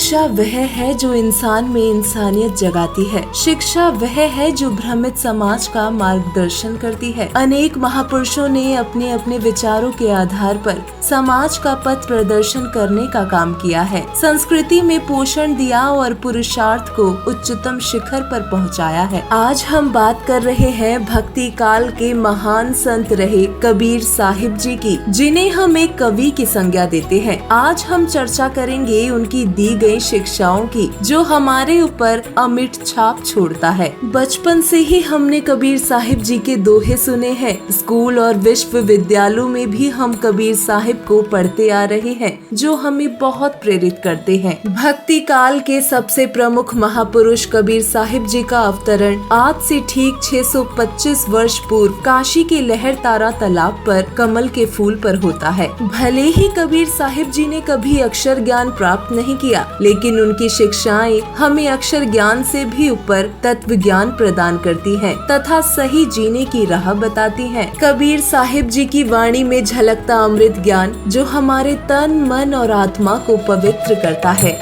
शिक्षा वह है जो इंसान में इंसानियत जगाती है। शिक्षा वह है जो भ्रमित समाज का मार्गदर्शन करती है। अनेक महापुरुषों ने अपने अपने विचारों के आधार पर समाज का पथ प्रदर्शन करने का काम किया है, संस्कृति में पोषण दिया और पुरुषार्थ को उच्चतम शिखर पर पहुंचाया है। आज हम बात कर रहे हैं भक्ति काल के महान संत रहे कबीर साहिब जी की, जिन्हें हम एक कवि की संज्ञा देते हैं। आज हम चर्चा करेंगे उनकी दी गई शिक्षाओं की, जो हमारे ऊपर अमिट छाप छोड़ता है। बचपन से ही हमने कबीर साहिब जी के दोहे सुने हैं। स्कूल और विश्वविद्यालयों में भी हम कबीर साहिब को पढ़ते आ रहे हैं, जो हमें बहुत प्रेरित करते हैं। भक्ति काल के सबसे प्रमुख महापुरुष कबीर साहिब जी का अवतरण आज से ठीक 625 वर्ष पूर्व काशी के लहर तारा तालाब पर कमल के फूल पर होता है। भले ही कबीर साहिब जी ने कभी अक्षर ज्ञान प्राप्त नहीं किया, लेकिन उनकी शिक्षाएं हमें अक्षर ज्ञान से भी ऊपर तत्व ज्ञान प्रदान करती हैं तथा सही जीने की राह बताती हैं। कबीर साहिब जी की वाणी में झलकता अमृत ज्ञान जो हमारे तन, मन और आत्मा को पवित्र करता है।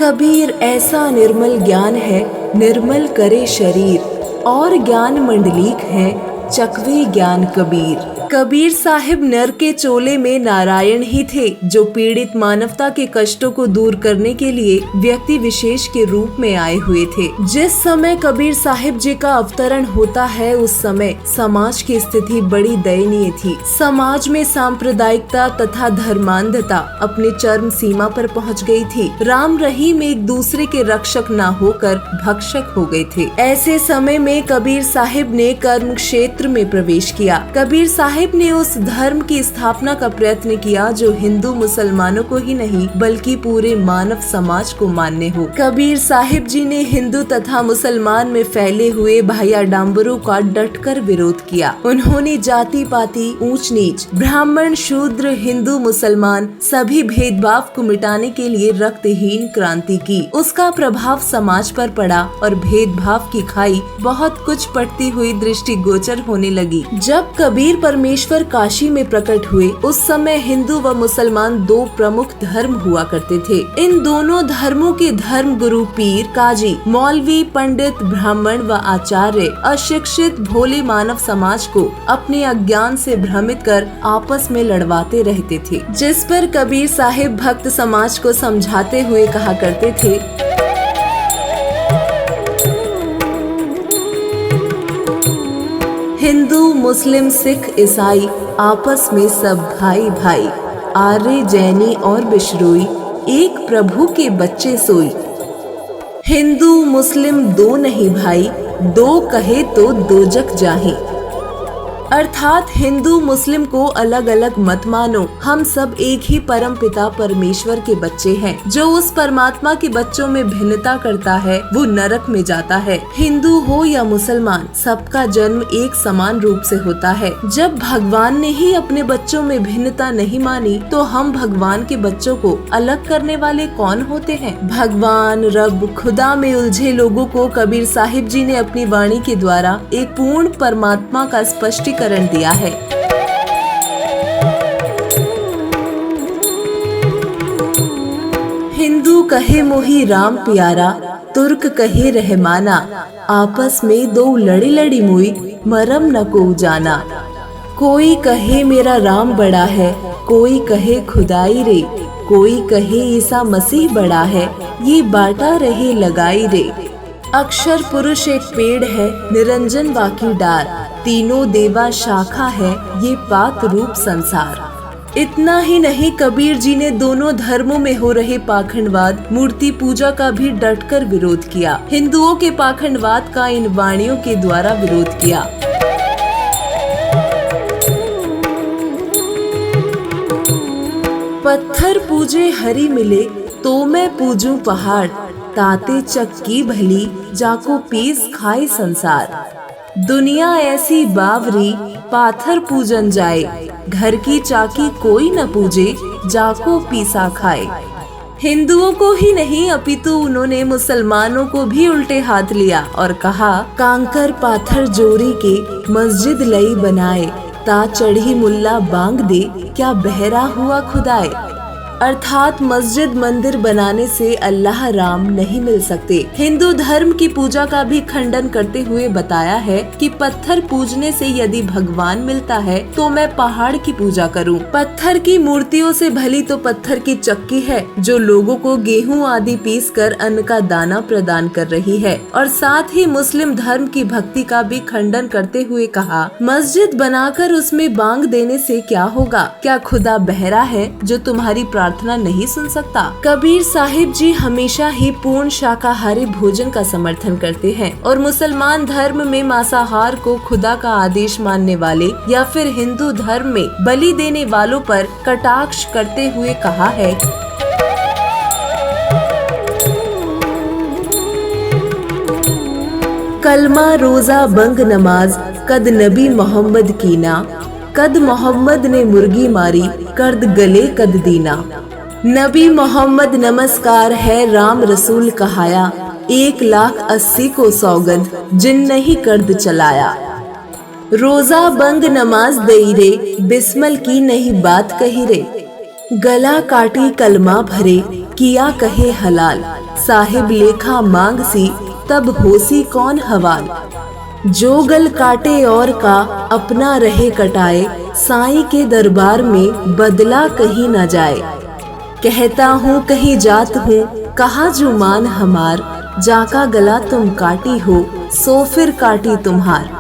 कबीर ऐसा निर्मल ज्ञान है, निर्मल करे शरीर, और ज्ञान मंडलीक है, चकवे ज्ञान कबीर। कबीर साहिब नर के चोले में नारायण ही थे, जो पीड़ित मानवता के कष्टों को दूर करने के लिए व्यक्ति विशेष के रूप में आए हुए थे। जिस समय कबीर साहिब जी का अवतरण होता है, उस समय समाज की स्थिति बड़ी दयनीय थी। समाज में सांप्रदायिकता तथा धर्मांधता अपने चरम सीमा पर पहुंच गई थी। राम रहीम एक दूसरे के रक्षक न होकर भक्षक हो गए थे। ऐसे समय में कबीर साहिब ने कर्म क्षेत्र में प्रवेश किया। कबीर साहिब ने उस धर्म की स्थापना का प्रयत्न किया जो हिंदू मुसलमानों को ही नहीं बल्कि पूरे मानव समाज को मान्य हो। कबीर साहिब जी ने हिंदू तथा मुसलमान में फैले हुए भाईडाम्बरों का डटकर विरोध किया। उन्होंने जाति पाति, ऊंच नीच, ब्राह्मण, शूद्र, हिंदू, मुसलमान सभी भेदभाव को मिटाने के लिए रक्तहीन क्रांति की। उसका प्रभाव समाज पर पड़ा और भेदभाव की खाई बहुत कुछ पड़ती हुई दृष्टिगोचर होने लगी। जब कबीर परमेश्वर काशी में प्रकट हुए, उस समय हिंदू व मुसलमान दो प्रमुख धर्म हुआ करते थे। इन दोनों धर्मों के धर्म गुरु, पीर, काजी, मौलवी, पंडित, ब्राह्मण व आचार्य अशिक्षित भोले मानव समाज को अपने अज्ञान से भ्रमित कर आपस में लड़वाते रहते थे, जिस पर कबीर साहिब भक्त समाज को समझाते हुए कहा करते थे, हिंदू, मुस्लिम, सिख, ईसाई आपस में सब भाई भाई, आर्य, जैनी और बिश्नोई एक प्रभु के बच्चे सोई। हिंदू मुस्लिम दो नहीं भाई, दो कहे तो दोजक जाहि। अर्थात हिंदू मुस्लिम को अलग अलग मत मानो, हम सब एक ही परम पिता परमेश्वर के बच्चे हैं। जो उस परमात्मा के बच्चों में भिन्नता करता है वो नरक में जाता है। हिंदू हो या मुसलमान, सबका जन्म एक समान रूप से होता है। जब भगवान ने ही अपने बच्चों में भिन्नता नहीं मानी, तो हम भगवान के बच्चों को अलग करने वाले कौन होते हैं? भगवान, रब, खुदा में उलझे लोगों को कबीर साहिब जी ने अपनी वाणी के द्वारा एक पूर्ण परमात्मा का स्पष्टीकरण दिया है। हिंदू कहे मोही राम प्यारा, तुर्क कहे रहमाना, आपस में दो लड़ी लड़ी मुई, मरम न को जाना। कोई कहे मेरा राम बड़ा है, कोई कहे खुदाई रे, कोई कहे ईसा मसीह बड़ा है, ये बाटा रहे लगाई रे। अक्षर पुरुष एक पेड़ है, निरंजन बाकी डार, तीनों देवा शाखा है, ये पात रूप संसार। इतना ही नहीं, कबीर जी ने दोनों धर्मों में हो रहे पाखंडवाद, मूर्ति पूजा का भी डटकर विरोध किया। हिंदुओं के पाखंडवाद का इन वाणियों के द्वारा विरोध किया। पत्थर पूजे हरि मिले, तो मैं पूजूं पहाड़, ताते चक्की भली, जाको पीस खाए संसार। दुनिया ऐसी बावरी, पाथर पूजन जाए, घर की चाकी कोई न पूजे, जाको पीसा खाए। हिंदुओं को ही नहीं अपितु उन्होंने मुसलमानों को भी उल्टे हाथ लिया और कहा, कांकर पाथर जोरी के मस्जिद लई बनाए, ता चढ़ी मुल्ला बांग दे, क्या बहरा हुआ खुदाए। अर्थात मस्जिद मंदिर बनाने से अल्लाह राम नहीं मिल सकते। हिंदू धर्म की पूजा का भी खंडन करते हुए बताया है कि पत्थर पूजने से यदि भगवान मिलता है तो मैं पहाड़ की पूजा करूं। पत्थर की मूर्तियों से भली तो पत्थर की चक्की है जो लोगों को गेहूं आदि पीस कर अन्न का दाना प्रदान कर रही है। और साथ ही मुस्लिम धर्म की भक्ति का भी खंडन करते हुए कहा, मस्जिद बनाकर उसमें बांग देने से क्या होगा? क्या खुदा बहरा है जो तुम्हारी प्रार्थना नहीं सुन सकता? कबीर साहिब जी हमेशा ही पूर्ण शाकाहारी भोजन का समर्थन करते हैं और मुसलमान धर्म में मांसाहार को खुदा का आदेश मानने वाले या फिर हिंदू धर्म में बलि देने वालों पर कटाक्ष करते हुए कहा है, कलमा रोजा बंग नमाज कद नबी मोहम्मद कीना, कद मोहम्मद ने मुर्गी मारी कर्द गले कद दीना। नबी मोहम्मद नमस्कार है राम रसूल कहाया, 1,80,000 को सौगंध जिन नहीं कर्द चलाया। रोजा बंग नमाज दई रे, बिस्मल की नहीं बात कही रे, गला काटी कलमा भरे किया कहे हलाल, साहिब लेखा मांग सी तब होसी कौन हवाल। जो गल काटे और का अपना रहे कटाए, साईं के दरबार में बदला कहीं न जाए। कहता हूँ कहीं जात हूँ कहा जुमान हमार, जाका गला तुम काटी हो सो फिर काटी तुम्हार।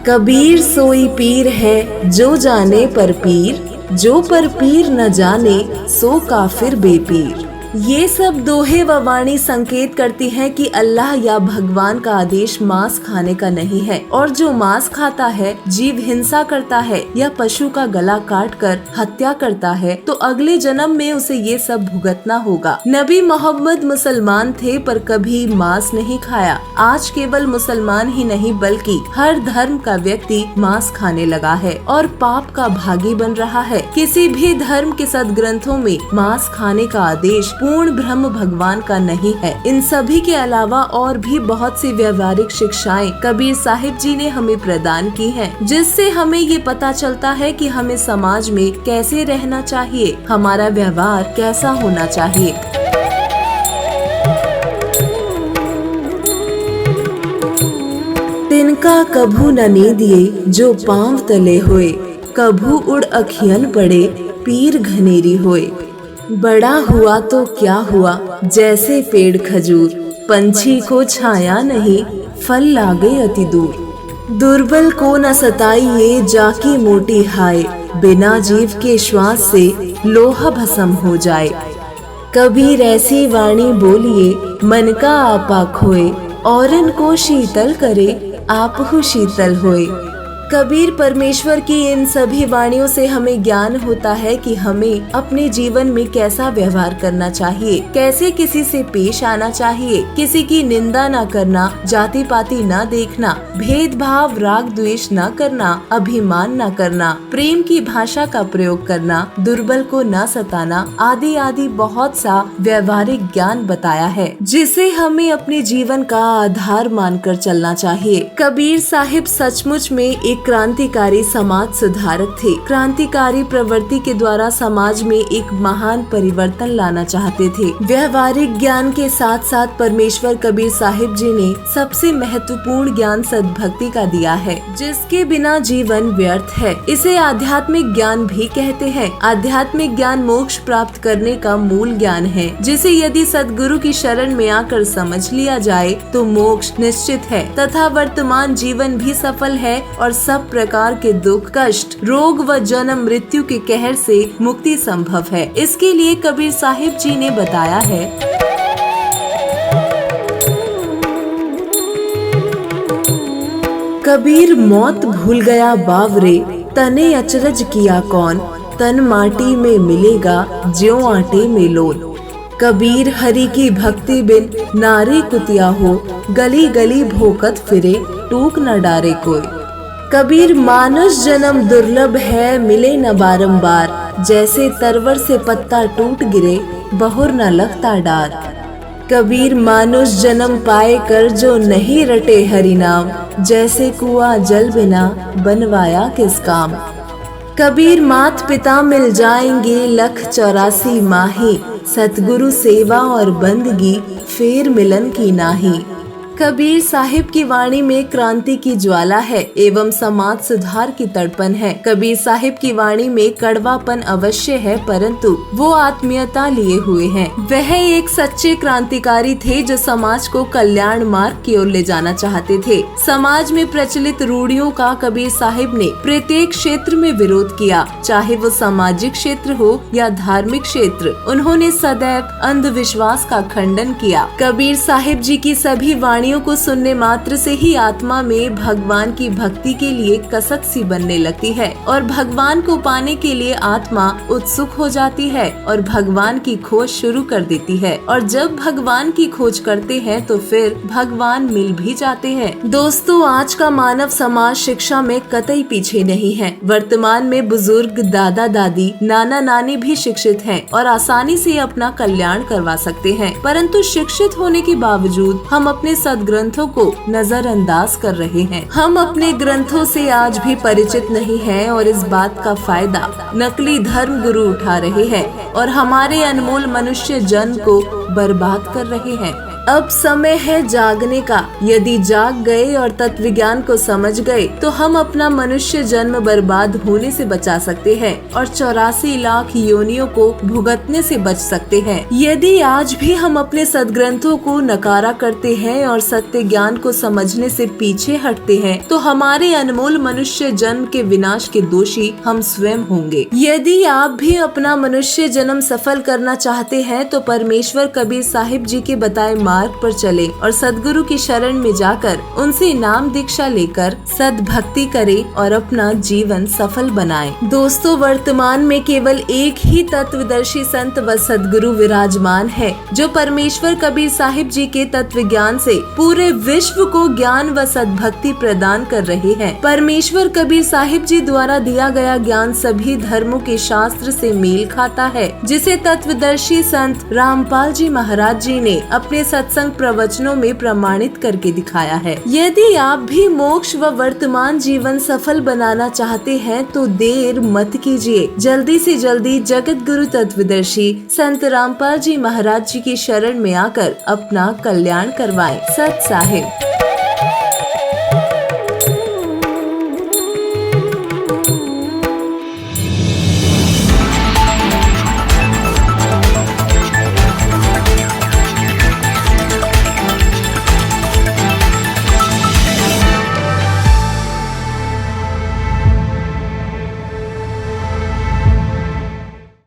कबीर सोई पीर है जो जाने पर पीर, जो पर पीर न जाने सो काफिर बेपीर। ये सब दोहे व वाणी संकेत करती हैं कि अल्लाह या भगवान का आदेश मांस खाने का नहीं है और जो मांस खाता है, जीव हिंसा करता है या पशु का गला काट कर हत्या करता है तो अगले जन्म में उसे ये सब भुगतना होगा। नबी मोहम्मद मुसलमान थे पर कभी मांस नहीं खाया। आज केवल मुसलमान ही नहीं बल्कि हर धर्म का व्यक्ति मांस खाने लगा है और पाप का भागी बन रहा है। किसी भी धर्म के सदग्रंथों में मांस खाने का आदेश पूर्ण ब्रह्म भगवान का नहीं है। इन सभी के अलावा और भी बहुत सी व्यवहारिक शिक्षाएं कबीर साहिब जी ने हमें प्रदान की हैं, जिससे हमें ये पता चलता है कि हमें समाज में कैसे रहना चाहिए, हमारा व्यवहार कैसा होना चाहिए। तिनका कभू न नीदिए जो पांव तले होए, कभू उड़ अखियन पड़े पीर घनेरी होए। बड़ा हुआ तो क्या हुआ जैसे पेड़ खजूर, पंछी को छाया नहीं फल लागे अति दूर। दुर्बल को न सताइए जाकी मोटी हाय, बिना जीव के श्वास से लोहा भस्म हो जाए। कबीर ऐसी वाणी बोलिए मन का आपा खोए, औरन को शीतल करे आपहु शीतल होए। कबीर परमेश्वर की इन सभी वाणियों से हमें ज्ञान होता है कि हमें अपने जीवन में कैसा व्यवहार करना चाहिए, कैसे किसी से पेश आना चाहिए, किसी की निंदा न करना, जाति पाति न देखना, भेदभाव राग द्वेष न करना, अभिमान न करना, प्रेम की भाषा का प्रयोग करना, दुर्बल को न सताना आदि आदि बहुत सा व्यवहारिक ज्ञान बताया है, जिसे हमें अपने जीवन का आधार मानकर चलना चाहिए। कबीर साहिब सचमुच में एक क्रांतिकारी समाज सुधारक थे। क्रांतिकारी प्रवृत्ति के द्वारा समाज में एक महान परिवर्तन लाना चाहते थे। व्यवहारिक ज्ञान के साथ साथ परमेश्वर कबीर साहिब जी ने सबसे महत्वपूर्ण ज्ञान सद्भक्ति का दिया है, जिसके बिना जीवन व्यर्थ है। इसे आध्यात्मिक ज्ञान भी कहते हैं। आध्यात्मिक ज्ञान मोक्ष प्राप्त करने का मूल ज्ञान है, जिसे यदि सद्गुरु की शरण में आकर समझ लिया जाए तो मोक्ष निश्चित है तथा वर्तमान जीवन भी सफल है और सब प्रकार के दुख कष्ट रोग व जन्म मृत्यु के कहर से मुक्ति संभव है। इसके लिए कबीर साहिब जी ने बताया है, कबीर मौत भूल गया बावरे, तने अचरज किया कौन, तन माटी में मिलेगा ज्यों आटे में लोन। कबीर हरि की भक्ति बिन नारी कुतिया हो, गली गली भोकत फिरे टूक न डारे कोई। कबीर मानुष जन्म दुर्लभ है मिले न बारंबार, जैसे तरवर से पत्ता टूट गिरे बहुर न लगता डार। कबीर मानुष जन्म पाए कर जो नहीं रटे हरि नाम, जैसे कुआं जल बिना बनवाया किस काम। कबीर मात पिता मिल जाएंगे 184 माही, सतगुरु सेवा और बंदगी फेर मिलन की नाही। कबीर साहिब की वाणी में क्रांति की ज्वाला है एवं समाज सुधार की तड़पन है। कबीर साहिब की वाणी में कड़वापन अवश्य है, परंतु वो आत्मीयता लिए हुए हैं। वह एक सच्चे क्रांतिकारी थे जो समाज को कल्याण मार्ग की ओर ले जाना चाहते थे। समाज में प्रचलित रूढ़ियों का कबीर साहिब ने प्रत्येक क्षेत्र में विरोध किया, चाहे वो सामाजिक क्षेत्र हो या धार्मिक क्षेत्र। उन्होंने सदैव अंधविश्वास का खंडन किया। कबीर साहिब जी की सभी वाणी को सुनने मात्र से ही आत्मा में भगवान की भक्ति के लिए कसक सी बनने लगती है और भगवान को पाने के लिए आत्मा उत्सुक हो जाती है और भगवान की खोज शुरू कर देती है। और जब भगवान की खोज करते हैं तो फिर भगवान मिल भी जाते हैं। दोस्तों, आज का मानव समाज शिक्षा में कतई पीछे नहीं है। वर्तमान में बुजुर्ग, दादा दादी, नाना नानी भी शिक्षित हैं और आसानी से अपना कल्याण करवा सकते हैं, परंतु शिक्षित होने के बावजूद हम अपने ग्रंथों को नजरअंदाज कर रहे हैं। हम अपने ग्रंथों से आज भी परिचित नहीं हैं और इस बात का फायदा नकली धर्म गुरु उठा रहे हैं और हमारे अनमोल मनुष्य जन्म को बर्बाद कर रहे हैं। अब समय है जागने का। यदि जाग गए और तत्व विज्ञान को समझ गए तो हम अपना मनुष्य जन्म बर्बाद होने से बचा सकते हैं और 84 लाख योनियों को भुगतने से बच सकते हैं। यदि आज भी हम अपने सदग्रंथों को नकारा करते हैं और सत्य ज्ञान को समझने से पीछे हटते हैं तो हमारे अनमोल मनुष्य जन्म के विनाश के दोषी हम स्वयं होंगे। यदि आप भी अपना मनुष्य जन्म सफल करना चाहते हैं तो परमेश्वर कबीर साहिब जी के बताए मार्ग पर चले और सदगुरु की शरण में जाकर उनसे नाम दीक्षा लेकर सद्भक्ति करें और अपना जीवन सफल बनाएं। दोस्तों, वर्तमान में केवल एक ही तत्वदर्शी संत व सदगुरु विराजमान है जो परमेश्वर कबीर साहिब जी के तत्व ज्ञान से पूरे विश्व को ज्ञान व सद्भक्ति प्रदान कर रहे हैं। परमेश्वर कबीर साहिब जी द्वारा दिया गया ज्ञान सभी धर्मों के शास्त्र से मेल खाता है, जिसे तत्वदर्शी संत रामपाल जी महाराज जी ने अपने सत्संग प्रवचनों में प्रमाणित करके दिखाया है। यदि आप भी मोक्ष व वर्तमान जीवन सफल बनाना चाहते हैं तो देर मत कीजिए। जल्दी से जल्दी जगत गुरु तत्वदर्शी संत रामपाल जी महाराज जी की शरण में आकर अपना कल्याण करवाएं। सत साहिब।